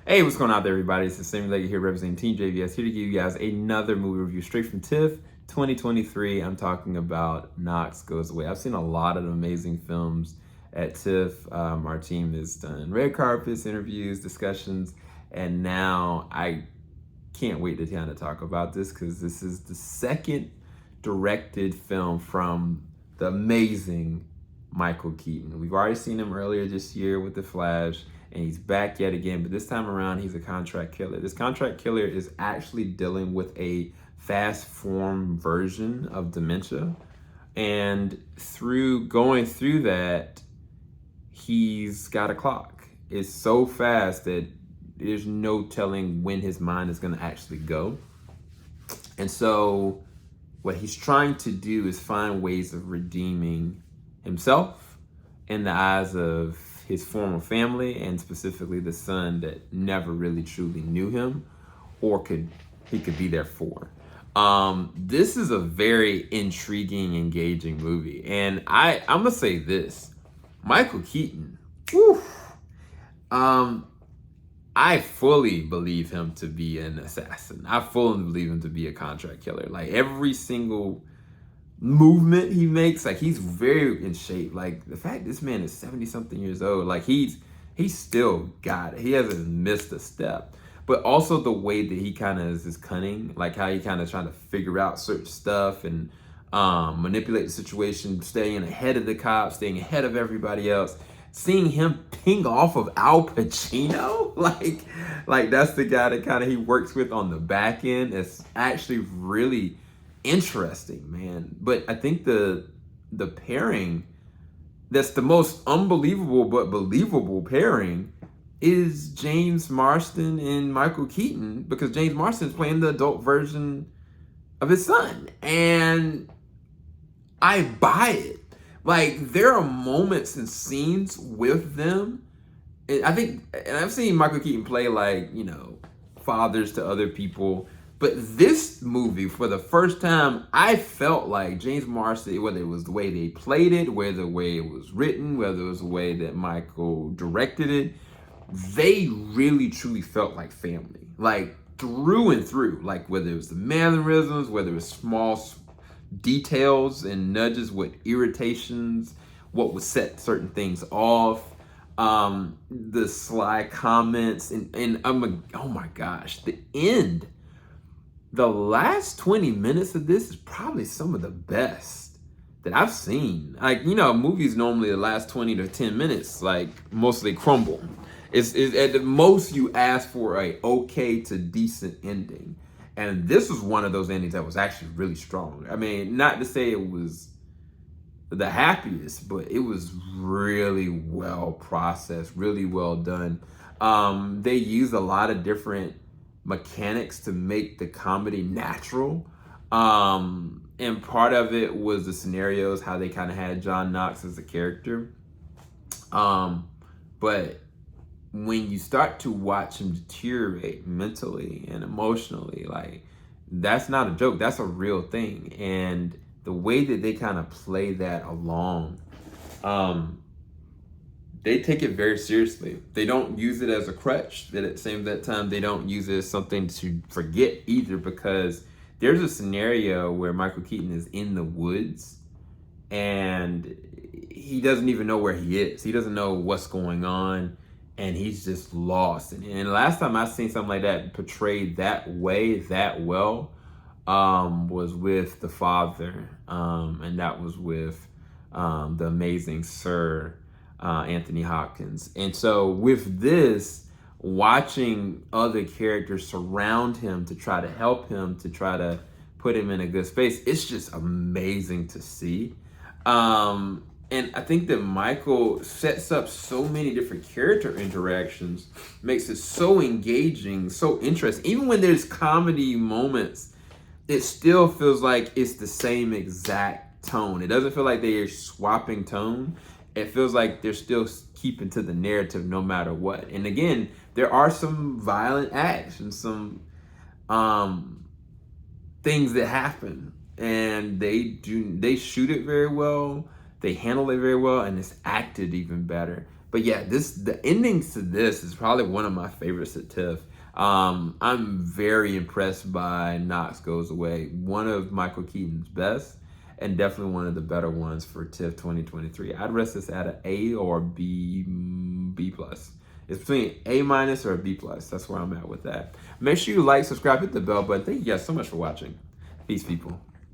Hey, what's going on there, everybody? It's the same lady here representing Team JVS, here to give you guys another movie review straight from TIFF 2023. I'm talking about Knox Goes Away. I've seen a lot of amazing films at TIFF. Our team has done red carpets, interviews, discussions, and now I can't wait to kind of talk about this because this is the second directed film from the amazing Michael Keaton. We've already seen him earlier this year with The Flash, and he's back yet again, but this time around, he's a contract killer. This contract killer is actually dealing with a fast form version of dementia, and through going through that, he's got a clock. It's so fast that there's no telling when his mind is going to actually go. And so what he's trying to do is find ways of redeeming himself in the eyes of his former family, and specifically the son that never really truly knew him or he could be there for. This is a very intriguing, engaging movie. And I'm gonna say this, Michael Keaton, whew, I fully believe him to be an assassin. I fully believe him to be a contract killer. Like every single movement he makes, like he's very in shape. Like the fact this man is 70 something years old, like he's still got it. He hasn't missed a step. But also the way that he kind of is cunning, like how he kind of trying to figure out certain stuff and manipulate the situation, staying ahead of the cops, staying ahead of everybody else. Seeing him ping off of Al Pacino, like that's the guy that kind of he works with on the back end. It's actually really interesting, man. But I think the pairing that's the most unbelievable but believable pairing is James Marsden and Michael Keaton, because James Marsden is playing the adult version of his son, and I buy it. Like there are moments and scenes with them, and I think, and I've seen Michael Keaton play like, you know, fathers to other people. But this movie, for the first time, I felt like James Marsden, whether it was the way they played it, whether the way it was written, whether it was the way that Michael directed it, they really truly felt like family, like through and through. Like whether it was the mannerisms, whether it was small details and nudges with irritations, what would set certain things off, the sly comments, and oh my gosh, the end. The last 20 minutes of this is probably some of the best that I've seen. Like, you know, movies normally the last 20 to 10 minutes, like, mostly crumble. It's at the most you ask for a okay to decent ending. And this was one of those endings that was actually really strong. I mean, not to say it was the happiest, but it was really well processed, really well done. They used a lot of different mechanics to make the comedy natural. And part of it was the scenarios, how they kind of had John Knox as a character. But when you start to watch him deteriorate mentally and emotionally, like that's not a joke, that's a real thing. And the way that they kind of play that along, they take it very seriously. They don't use it as a crutch, but at the same time, they don't use it as something to forget either, because there's a scenario where Michael Keaton is in the woods and he doesn't even know where he is. He doesn't know what's going on, and he's just lost. And last time I seen something like that portrayed that way, that well, was with The Father, and that was with the amazing Sir Anthony Hopkins. And so with this, watching other characters surround him to try to help him, to try to put him in a good space, it's just amazing to see. And I think that Michael sets up so many different character interactions, makes it so engaging, so interesting. Even when there's comedy moments, it still feels like it's the same exact tone. It doesn't feel like they're swapping tone. It feels like they're still keeping to the narrative no matter what. And again, there are some violent acts and some things that happen, and they shoot it very well. They handle it very well, and it's acted even better. But yeah, the endings to this is probably one of my favorites at TIFF. I'm very impressed by Knox Goes Away. One of Michael Keaton's best, and definitely one of the better ones for TIFF 2023. I'd rest this at an A or B plus. It's between A minus or a B plus. That's where I'm at with that. Make sure you like, subscribe, hit the bell button. Thank you guys so much for watching. Peace, people.